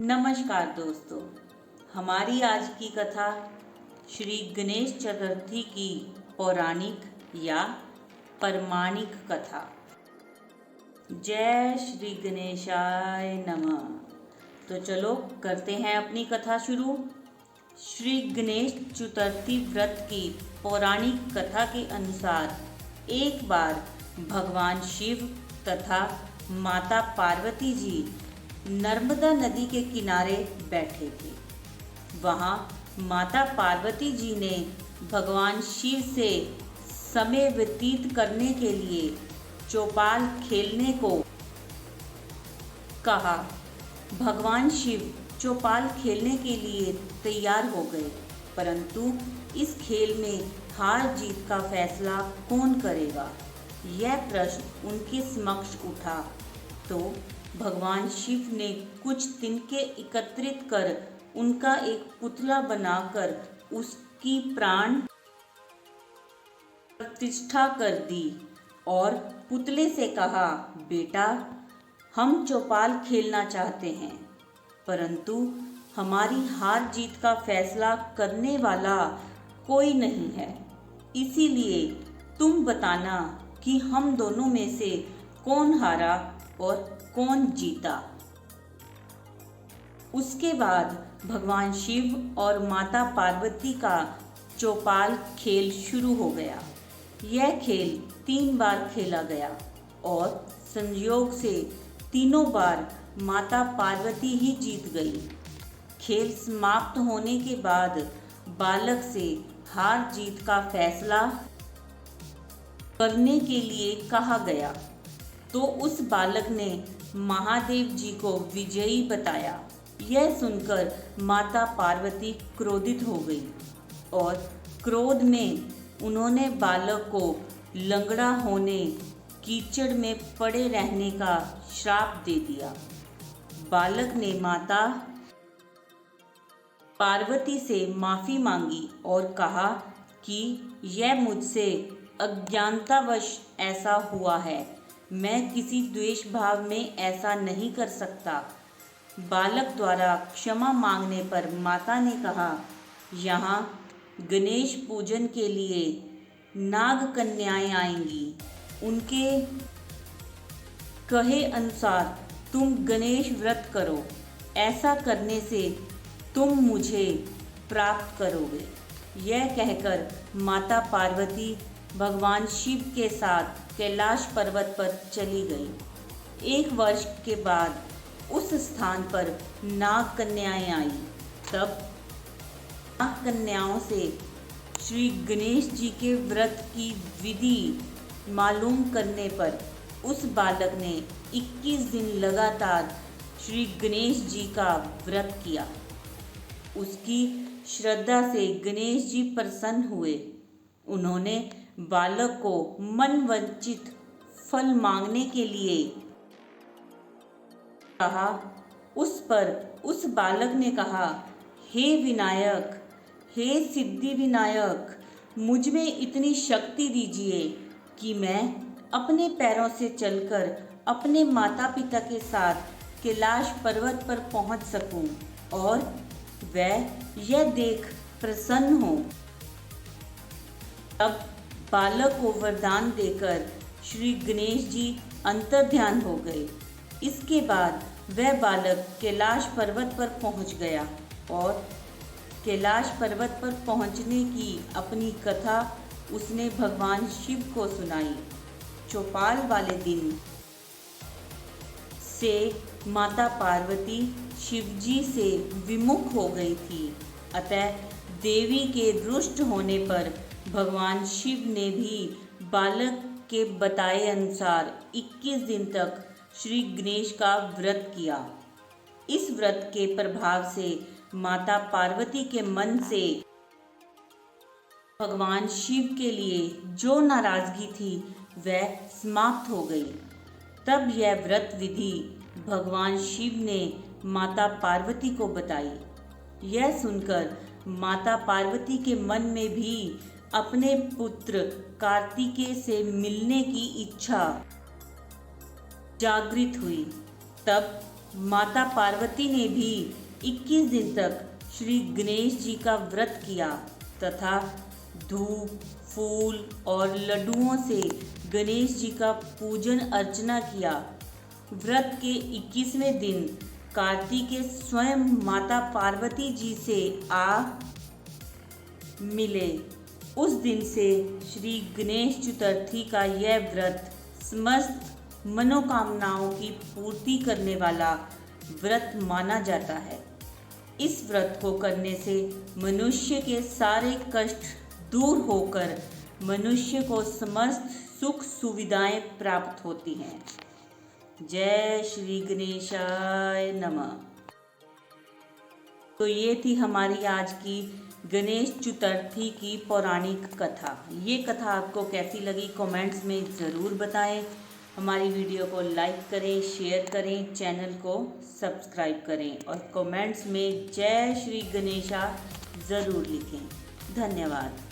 नमस्कार दोस्तों, हमारी आज की कथा श्री गणेश चतुर्थी की पौराणिक या प्रमाणिक कथा। जय श्री गणेशाय नमः। तो चलो करते हैं अपनी कथा शुरू। श्री गणेश चतुर्थी व्रत की पौराणिक कथा के अनुसार एक बार भगवान शिव तथा माता पार्वती जी नर्मदा नदी के किनारे बैठे थे। वहाँ माता पार्वती जी ने भगवान शिव से समय व्यतीत करने के लिए चौपाल खेलने को कहा। भगवान शिव चौपाल खेलने के लिए तैयार हो गए, परंतु इस खेल में हार जीत का फैसला कौन करेगा, यह प्रश्न उनके समक्ष उठा। तो भगवान शिव ने कुछ तिनके एकत्रित कर उनका एक पुतला बनाकर उसकी प्राण प्रतिष्ठा कर दी और पुतले से कहा, बेटा, हम चौपाल खेलना चाहते हैं, परंतु हमारी हार जीत का फैसला करने वाला कोई नहीं है। इसीलिए तुम बताना कि हम दोनों में से कौन हारा और कौन जीता। उसके बाद भगवान शिव और माता पार्वती का चौपाल खेल शुरू हो गया। यह खेल 3 बार खेला गया और संयोग से तीनों बार माता पार्वती ही जीत गई। खेल समाप्त होने के बाद बालक से हार जीत का फैसला करने के लिए कहा गया, तो उस बालक ने महादेव जी को विजयी बताया। यह सुनकर माता पार्वती क्रोधित हो गई और क्रोध में उन्होंने बालक को लंगड़ा होने, कीचड़ में पड़े रहने का श्राप दे दिया। बालक ने माता पार्वती से माफ़ी मांगी और कहा कि यह मुझसे अज्ञानतावश ऐसा हुआ है, मैं किसी द्वेष भाव में ऐसा नहीं कर सकता। बालक द्वारा क्षमा मांगने पर माता ने कहा, यहाँ गणेश पूजन के लिए नाग कन्याएं आएंगी, उनके कहे अनुसार तुम गणेश व्रत करो, ऐसा करने से तुम मुझे प्राप्त करोगे। यह कहकर माता पार्वती भगवान शिव के साथ कैलाश पर्वत पर चली गई। 1 वर्ष के बाद उस स्थान पर नाग कन्याएं आई। तब नाग कन्याओं से श्री गणेश जी के व्रत की विधि मालूम करने पर उस बालक ने 21 दिन लगातार श्री गणेश जी का व्रत किया। उसकी श्रद्धा से गणेश जी प्रसन्न हुए। उन्होंने बालक को मनवांछित फल मांगने के लिए कहा। उस पर उस बालक ने कहा, हे विनायक, हे सिद्धि विनायक, मुझ में इतनी शक्ति दीजिए कि मैं अपने पैरों से चलकर अपने माता पिता के साथ कैलाश पर्वत पर पहुंच सकूं और वह यह देख प्रसन्न हो। तब बालक को वरदान देकर श्री गणेश जी अंतर्ध्यान हो गए। इसके बाद वह बालक कैलाश पर्वत पर पहुंच गया और कैलाश पर्वत पर पहुंचने की अपनी कथा उसने भगवान शिव को सुनाई। चौपाल वाले दिन से माता पार्वती शिवजी से विमुख हो गई थी, अतः देवी के रुष्ट होने पर भगवान शिव ने भी बालक के बताए अनुसार 21 दिन तक श्री गणेश का व्रत किया। इस व्रत के प्रभाव से माता पार्वती के मन से भगवान शिव के लिए जो नाराजगी थी वह समाप्त हो गई। तब यह व्रत विधि भगवान शिव ने माता पार्वती को बताई। यह सुनकर माता पार्वती के मन में भी अपने पुत्र कार्तिकेय से मिलने की इच्छा जागृत हुई। तब माता पार्वती ने भी 21 दिन तक श्री गणेश जी का व्रत किया तथा धूप, फूल और लड्डुओं से गणेश जी का पूजन अर्चना किया। व्रत के 21वें दिन कार्तिकेय स्वयं माता पार्वती जी से आ मिले। उस दिन से श्री गणेश चतुर्थी का यह व्रत समस्त मनोकामनाओं की पूर्ति करने वाला व्रत माना जाता है। इस व्रत को करने से मनुष्य के सारे कष्ट दूर होकर मनुष्य को समस्त सुख सुविधाएं प्राप्त होती हैं। जय श्री गणेशाय नमः। तो ये थी हमारी आज की गणेश चतुर्थी की पौराणिक कथा। ये कथा आपको कैसी लगी कमेंट्स में ज़रूर बताएं। हमारी वीडियो को लाइक करें, शेयर करें, चैनल को सब्सक्राइब करें और कमेंट्स में जय श्री गणेशा ज़रूर लिखें। धन्यवाद।